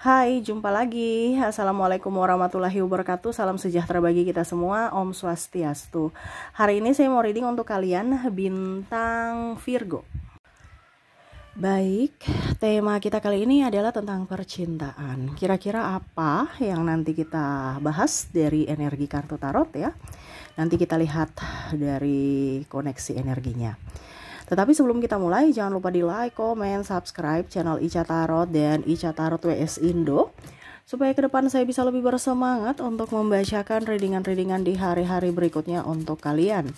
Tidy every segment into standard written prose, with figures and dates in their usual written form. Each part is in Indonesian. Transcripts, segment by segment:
Hai, jumpa lagi. Assalamualaikum warahmatullahi wabarakatuh. Salam sejahtera bagi kita semua. Om Swastiastu. Hari ini saya mau reading untuk kalian bintang Virgo. Baik, tema kita kali ini adalah tentang percintaan. Kira-kira apa yang nanti kita bahas dari energi kartu tarot ya? Nanti kita lihat dari koneksi energinya. Tetapi sebelum kita mulai, jangan lupa di like, comment, subscribe channel Ica Tarot dan Ica Tarot WS Indo, supaya ke depan saya bisa lebih bersemangat untuk membacakan readingan-readingan di hari-hari berikutnya untuk kalian.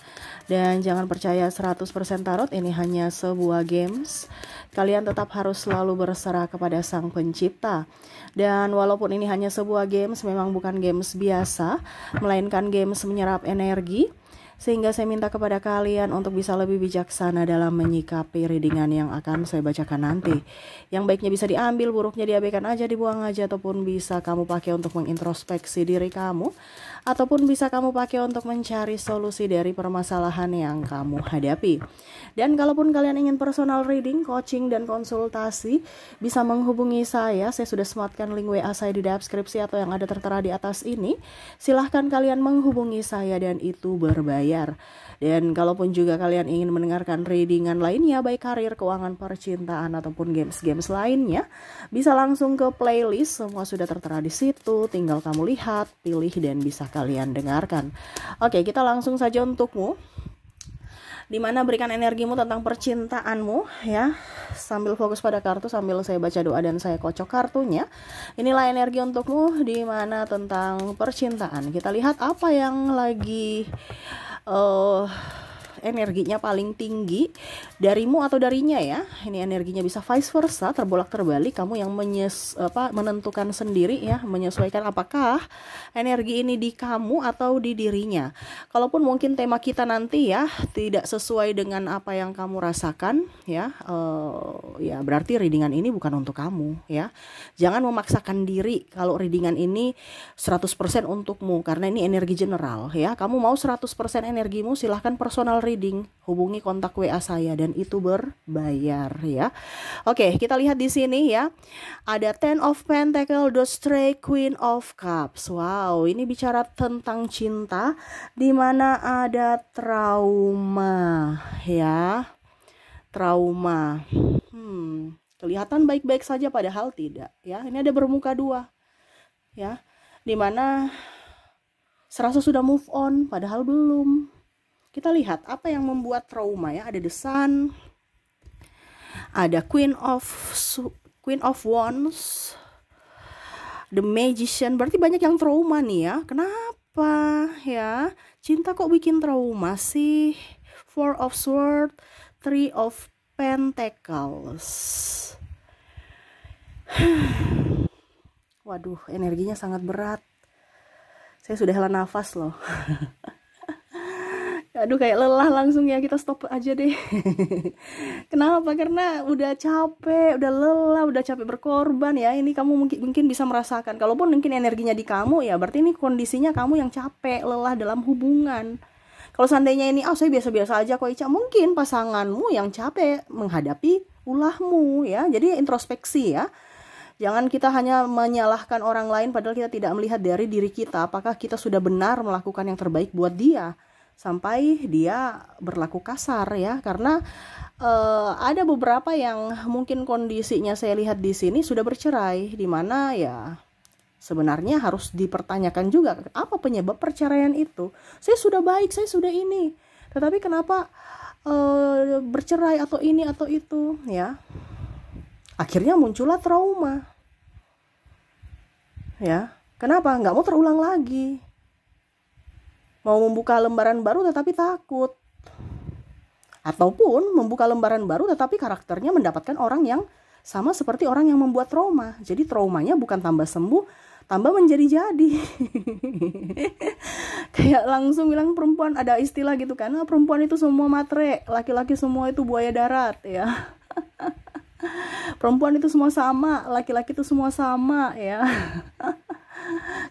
Dan jangan percaya 100% tarot ini hanya sebuah games. Kalian tetap harus selalu berserah kepada Sang Pencipta. Dan walaupun ini hanya sebuah games, memang bukan games biasa, melainkan games menyerap energi. Sehingga saya minta kepada kalian untuk bisa lebih bijaksana dalam menyikapi readingan yang akan saya bacakan nanti. Yang baiknya bisa diambil, buruknya diabaikan aja, dibuang aja, ataupun bisa kamu pakai untuk mengintrospeksi diri kamu, ataupun bisa kamu pakai untuk mencari solusi dari permasalahan yang kamu hadapi. Dan kalaupun kalian ingin personal reading, coaching, dan konsultasi, bisa menghubungi saya sudah sematkan link WA saya di deskripsi atau yang ada tertera di atas ini. Silahkan kalian menghubungi saya dan itu berbayar. Dan kalaupun juga kalian ingin mendengarkan readingan lainnya, baik karir, keuangan, percintaan, ataupun games-games lainnya, bisa langsung ke playlist, semua sudah tertera di situ, tinggal kamu lihat, pilih, dan bisa kalian dengarkan. Oke, kita langsung saja untukmu, dimana berikan energimu tentang percintaanmu ya, sambil fokus pada kartu, sambil saya baca doa dan saya kocok kartunya. Inilah energi untukmu dimana tentang percintaan. Kita lihat apa yang lagi energinya paling tinggi darimu atau darinya ya. Ini energinya bisa vice versa, terbolak terbalik. Kamu yang menentukan sendiri ya, menyesuaikan apakah energi ini di kamu atau di dirinya. Kalaupun mungkin tema kita nanti ya tidak sesuai dengan apa yang kamu rasakan ya, ya berarti readingan ini bukan untuk kamu ya. Jangan memaksakan diri kalau readingan ini 100% untukmu, karena ini energi general ya. Kamu mau 100% energimu, silahkan personal reading, hubungi kontak WA saya dan itu berbayar ya. Oke, kita lihat di sini ya. Ada Ten of Pentacles, The Stray, Queen of Cups. Wow, ini bicara tentang cinta di mana ada trauma ya. Trauma. Kelihatan baik-baik saja padahal tidak ya. Ini ada bermuka dua ya. Di mana serasa sudah move on padahal belum. Kita lihat apa yang membuat trauma ya. Ada The Sun, ada Queen of Wands, The Magician. Berarti banyak yang trauma nih ya. Kenapa ya? Cinta kok bikin trauma sih? Four of Swords, Three of Pentacles. Waduh, energinya sangat berat. Saya sudah hela nafas loh. Aduh, kayak lelah langsung ya, kita stop aja deh. Kenapa? Karena udah capek, udah lelah, udah capek berkorban ya. Ini kamu mungkin bisa merasakan. Kalaupun mungkin energinya di kamu ya, berarti ini kondisinya kamu yang capek, lelah dalam hubungan. Kalau seandainya ini, saya biasa-biasa aja kok Ica, mungkin pasanganmu yang capek menghadapi ulahmu ya. Jadi introspeksi ya. Jangan kita hanya menyalahkan orang lain padahal kita tidak melihat dari diri kita. Apakah kita sudah benar melakukan yang terbaik buat dia sampai dia berlaku kasar ya. Karena ada beberapa yang mungkin kondisinya saya lihat di sini sudah bercerai, di mana ya sebenarnya harus dipertanyakan juga apa penyebab perceraian itu. Saya sudah baik, saya sudah ini, tetapi kenapa bercerai atau ini atau itu ya. Akhirnya muncullah trauma ya. Kenapa? Nggak mau terulang lagi, mau membuka lembaran baru tetapi takut, ataupun membuka lembaran baru tetapi karakternya mendapatkan orang yang sama seperti orang yang membuat trauma. Jadi traumanya bukan tambah sembuh, tambah menjadi-jadi. Kayak langsung bilang perempuan, ada istilah gitu kan, perempuan itu semua matre, laki-laki semua itu buaya darat ya. Perempuan itu semua sama, laki-laki itu semua sama ya.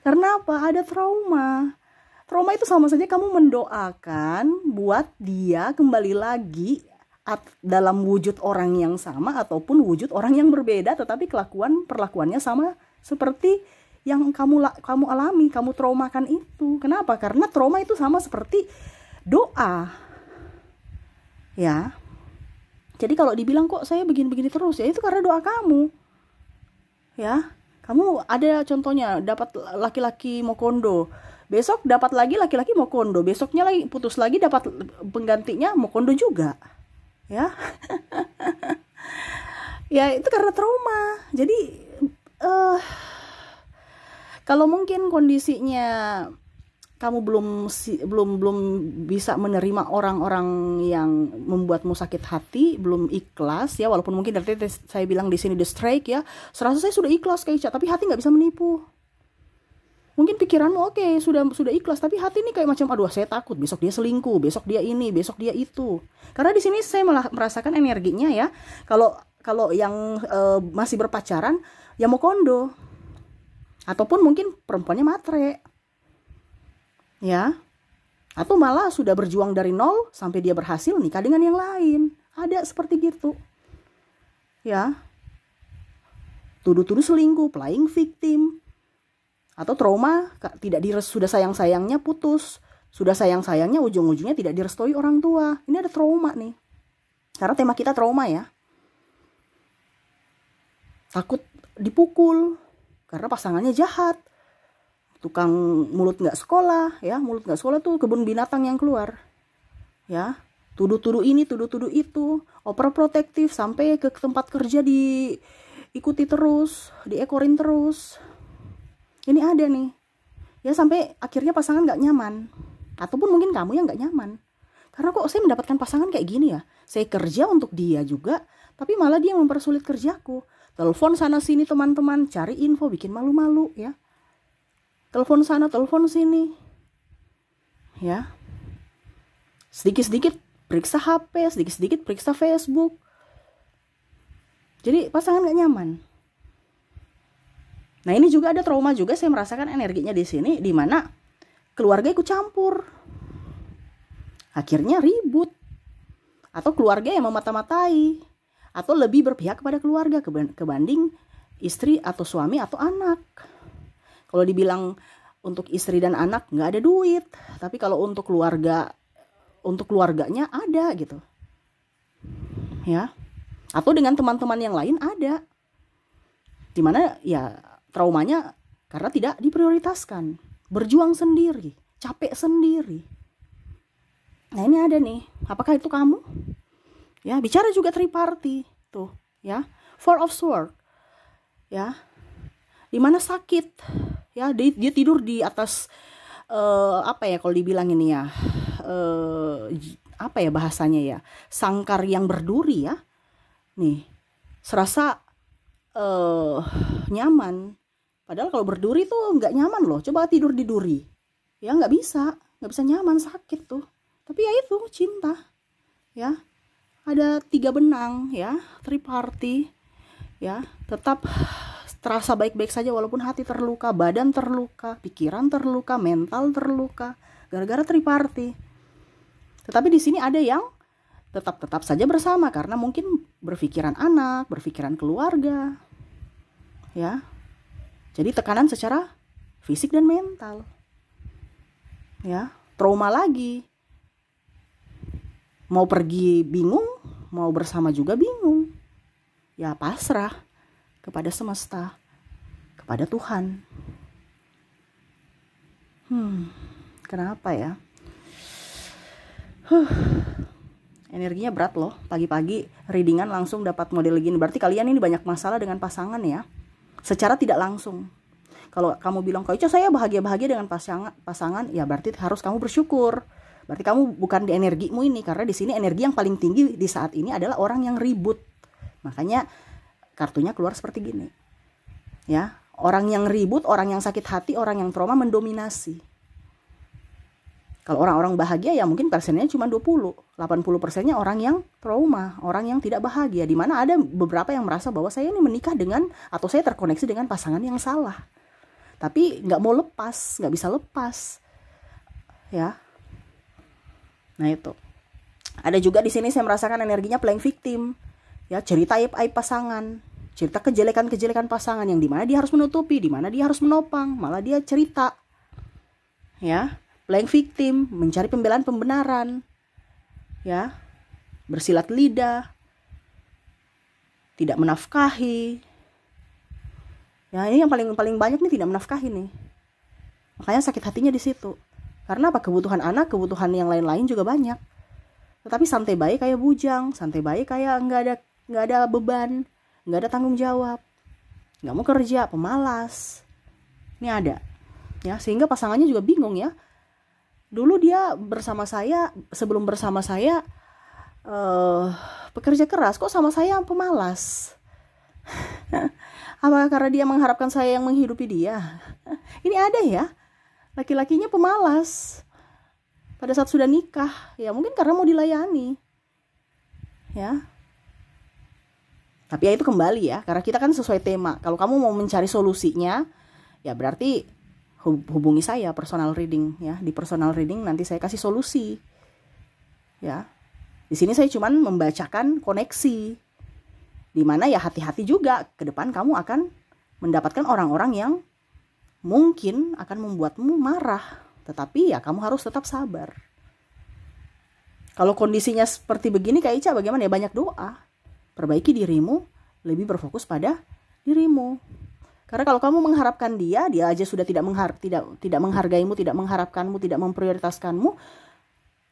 Karena apa? Ada trauma. Trauma itu sama saja kamu mendoakan buat dia kembali lagi dalam wujud orang yang sama ataupun wujud orang yang berbeda, tetapi perlakuannya sama seperti yang kamu alami, kamu traumakan itu. Kenapa? Karena trauma itu sama seperti doa. Ya. Jadi kalau dibilang kok saya begini-begini terus, ya itu karena doa kamu. Ya. Kamu ada contohnya dapat laki-laki mau kondo, besok dapat lagi laki-laki mau kondo, besoknya lagi putus lagi dapat penggantinya mau kondo juga. Ya. Ya itu karena trauma. Jadi kalau mungkin kondisinya kamu belum bisa menerima orang-orang yang membuatmu sakit hati, belum ikhlas ya, walaupun mungkin dari saya bilang di sini the strike ya, serasa saya sudah ikhlas kayak Ica, tapi hati nggak bisa menipu. Mungkin pikiranmu oke, sudah ikhlas, tapi hati ini kayak macam aduh saya takut besok dia selingkuh, besok dia ini, besok dia itu. Karena di sini saya malah merasakan energinya ya. Kalau yang masih berpacaran ya mau kondo. Ataupun mungkin perempuannya matre. Ya. Atau malah sudah berjuang dari nol sampai dia berhasil nikah dengan yang lain. Ada seperti gitu. Ya. Tuduh-tuduh selingkuh, playing victim. Atau trauma, sudah sayang-sayangnya putus. Sudah sayang-sayangnya ujung-ujungnya tidak direstui orang tua. Ini ada trauma nih. Karena tema kita trauma ya. Takut dipukul. Karena pasangannya jahat. Tukang mulut nggak sekolah. Ya, mulut nggak sekolah tuh kebun binatang yang keluar. Ya, tuduh-tuduh ini, tuduh-tuduh itu. Overprotective sampai ke tempat kerja diikuti terus. Diekorin terus. Ini ada nih, ya sampai akhirnya pasangan gak nyaman. Ataupun mungkin kamu yang gak nyaman. Karena kok saya mendapatkan pasangan kayak gini ya. Saya kerja untuk dia juga, tapi malah dia mempersulit kerjaku. Telepon sana sini teman-teman, cari info, bikin malu-malu ya. Telepon sana, telepon sini. Ya. Sedikit-sedikit periksa HP, sedikit-sedikit periksa Facebook. Jadi pasangan gak nyaman. Nah ini juga ada trauma juga, saya merasakan energinya di sini, di mana keluarga ikut campur, akhirnya ribut, atau keluarga yang memata-matai, atau lebih berpihak kepada keluarga kebanding istri atau suami atau anak. Kalau dibilang untuk istri dan anak nggak ada duit, tapi kalau untuk keluarganya ada gitu, ya, atau dengan teman-teman yang lain ada, dimana ya traumanya karena tidak diprioritaskan, berjuang sendiri, capek sendiri. Nah ini ada nih, apakah itu kamu? Ya bicara juga triparty tuh, ya Four of Swords, ya, dimana sakit, ya dia tidur di atas apa ya kalau dibilang ini ya, apa ya bahasanya ya, sangkar yang berduri ya, nih serasa nyaman. Padahal kalau berduri tuh nggak nyaman loh. Coba tidur di duri, ya nggak bisa nyaman, sakit tuh. Tapi ya itu cinta, ya. Ada 3 benang, ya, triparty, ya. Tetap terasa baik-baik saja walaupun hati terluka, badan terluka, pikiran terluka, mental terluka, gara-gara triparty. Tetapi di sini ada yang tetap saja bersama karena mungkin berpikiran anak, berpikiran keluarga, ya. Jadi tekanan secara fisik dan mental. Ya, trauma lagi. Mau pergi bingung, mau bersama juga bingung. Ya pasrah kepada semesta, kepada Tuhan. Kenapa ya? Energinya berat loh. Pagi-pagi readingan langsung dapat model gini. Berarti kalian ini banyak masalah dengan pasangan ya. Secara tidak langsung. Kalau kamu bilang, Kak Ica saya bahagia-bahagia dengan pasangan, ya berarti harus kamu bersyukur. Berarti kamu bukan di energimu ini, karena di sini energi yang paling tinggi di saat ini adalah orang yang ribut. Makanya kartunya keluar seperti gini. Ya, orang yang ribut, orang yang sakit hati, orang yang trauma mendominasi. Kalau orang-orang bahagia ya mungkin persennya cuma 20, 80%-nya orang yang trauma, orang yang tidak bahagia. Dimana ada beberapa yang merasa bahwa saya ini menikah dengan, atau saya terkoneksi dengan pasangan yang salah. Tapi nggak mau lepas, nggak bisa lepas. Ya. Nah itu. Ada juga di sini saya merasakan energinya playing victim. Ya, cerita aib-aib pasangan. cerita kejelekan-kejelekan pasangan yang dimana dia harus menutupi, dimana dia harus menopang, malah dia cerita, ya, playing victim, mencari pembelaan pembenaran, ya, bersilat lidah, tidak menafkahi, ya ini yang paling banyak nih, tidak menafkahi nih, makanya sakit hatinya di situ. Karena apa? Kebutuhan anak, kebutuhan yang lain-lain juga banyak. Tetapi santai baik kayak bujang, santai baik kayak nggak ada beban, nggak ada tanggung jawab, nggak mau kerja, pemalas. Ini ada, ya, sehingga pasangannya juga bingung ya. Dulu dia bersama saya, sebelum bersama saya pekerja keras, kok sama saya pemalas? Apa karena dia mengharapkan saya yang menghidupi dia? Ini ada ya. Laki-lakinya pemalas pada saat sudah nikah, ya mungkin karena mau dilayani, ya. Tapi ya itu kembali ya, karena kita kan sesuai tema. Kalau kamu mau mencari solusinya, ya berarti hubungi saya personal reading, ya. Di personal reading nanti saya kasih solusi, ya. Di sini saya cuman membacakan koneksi, dimana ya hati-hati juga, ke depan kamu akan mendapatkan orang-orang yang mungkin akan membuatmu marah, tetapi ya kamu harus tetap sabar. Kalau kondisinya seperti begini Kak Ica, bagaimana ya? Banyak doa. Perbaiki dirimu, lebih berfokus pada dirimu. Karena kalau kamu mengharapkan dia aja sudah tidak menghargaimu, tidak mengharapkanmu, tidak memprioritaskanmu,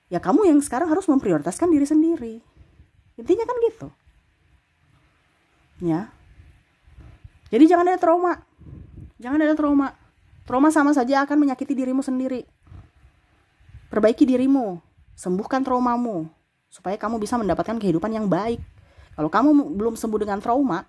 ya kamu yang sekarang harus memprioritaskan diri sendiri. Intinya kan gitu. Ya. Jadi jangan ada trauma. Jangan ada trauma. Trauma sama saja akan menyakiti dirimu sendiri. Perbaiki dirimu, sembuhkan traumamu, supaya kamu bisa mendapatkan kehidupan yang baik. Kalau kamu belum sembuh dengan trauma,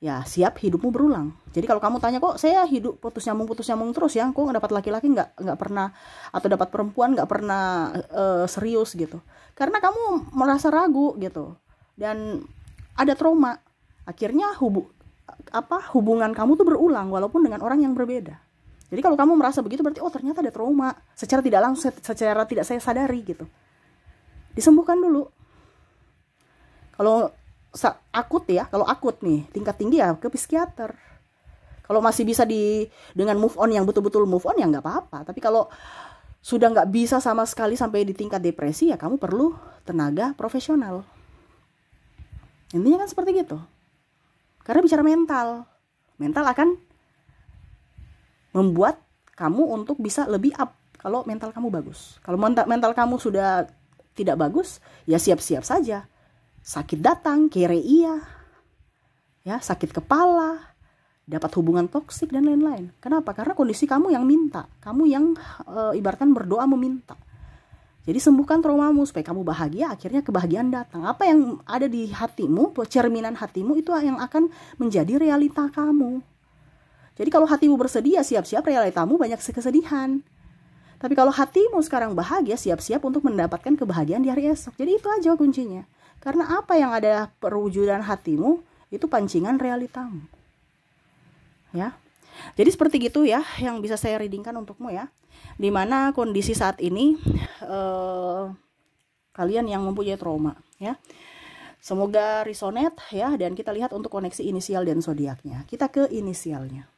ya siap hidupmu berulang. Jadi kalau kamu tanya, kok saya hidup putus nyambung terus ya, kok dapat laki-laki nggak pernah, atau dapat perempuan nggak pernah serius gitu. Karena kamu merasa ragu gitu, dan ada trauma. Akhirnya hubungan kamu tuh berulang walaupun dengan orang yang berbeda. Jadi kalau kamu merasa begitu berarti ternyata ada trauma secara tidak langsung, secara tidak saya sadari gitu. Disembuhkan dulu. Kalau akut ya, kalau akut nih tingkat tinggi ya ke psikiater. Kalau masih bisa dengan move on yang betul-betul move on ya nggak apa-apa. Tapi kalau sudah nggak bisa sama sekali sampai di tingkat depresi ya kamu perlu tenaga profesional. Intinya kan seperti gitu. Karena bicara mental akan membuat kamu untuk bisa lebih up kalau mental kamu bagus. Kalau mental kamu sudah tidak bagus, ya siap-siap saja. Sakit datang, kere iya, ya, sakit kepala, dapat hubungan toksik dan lain-lain. Kenapa? Karena kondisi kamu yang minta, kamu yang ibaratkan berdoa meminta. Jadi sembuhkan traumamu supaya kamu bahagia, akhirnya kebahagiaan datang. Apa yang ada di hatimu, cerminan hatimu itu yang akan menjadi realita kamu. Jadi kalau hatimu bersedia, siap-siap realitamu banyak kesedihan. Tapi kalau hatimu sekarang bahagia, siap-siap untuk mendapatkan kebahagiaan di hari esok. Jadi itu aja kuncinya. Karena apa yang ada perwujudan hatimu, itu pancingan realitamu. Ya. Jadi seperti gitu ya, yang bisa saya readingkan untukmu ya. Dimana kondisi saat ini, kalian yang mempunyai trauma ya. Semoga resonate ya, dan kita lihat untuk koneksi inisial dan zodiaknya. Kita ke inisialnya.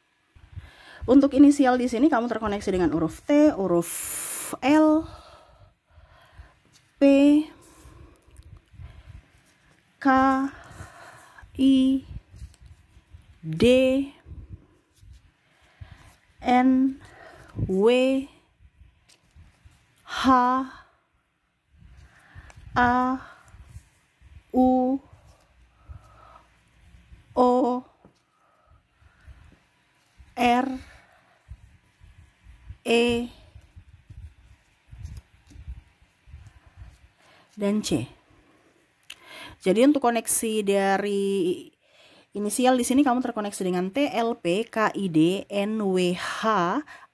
Untuk inisial di sini kamu terkoneksi dengan huruf T, huruf L, P, K, I, D, N, W, H, A, U, O, R, E, dan C. Jadi untuk koneksi dari inisial di sini kamu terkoneksi dengan T, L, P, K, I, D, N, W, H,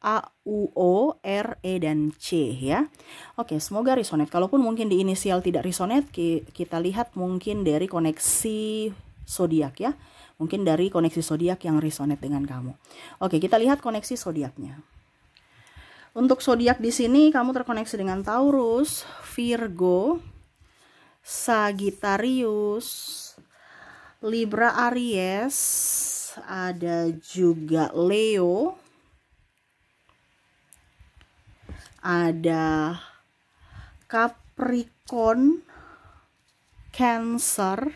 A, U, O, R, E, dan C ya. Oke, semoga resonate. Kalaupun mungkin di inisial tidak resonate, kita lihat mungkin dari koneksi zodiak ya. Mungkin dari koneksi zodiak yang resonate dengan kamu. Oke, kita lihat koneksi zodiaknya. Untuk zodiak di sini kamu terkoneksi dengan Taurus, Virgo, Sagittarius, Libra, Aries, ada juga Leo, ada Capricorn, Cancer,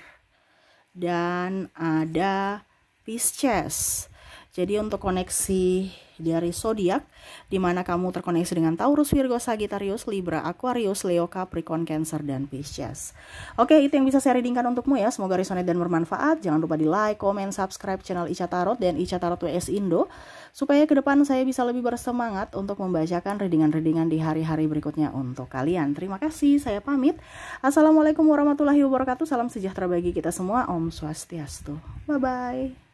dan ada Pisces. Jadi untuk koneksi dari zodiak, di mana kamu terkoneksi dengan Taurus, Virgo, Sagittarius, Libra, Aquarius, Leo, Capricorn, Cancer, dan Pisces. Oke, itu yang bisa saya readingkan untukmu ya. Semoga resonate dan bermanfaat. Jangan lupa di like, comment, subscribe channel Ica Tarot dan Ica Tarot WS Indo, supaya ke depan saya bisa lebih bersemangat untuk membacakan readingan-readingan di hari-hari berikutnya untuk kalian. Terima kasih, saya pamit. Assalamualaikum warahmatullahi wabarakatuh. Salam sejahtera bagi kita semua. Om Swastiastu. Bye-bye.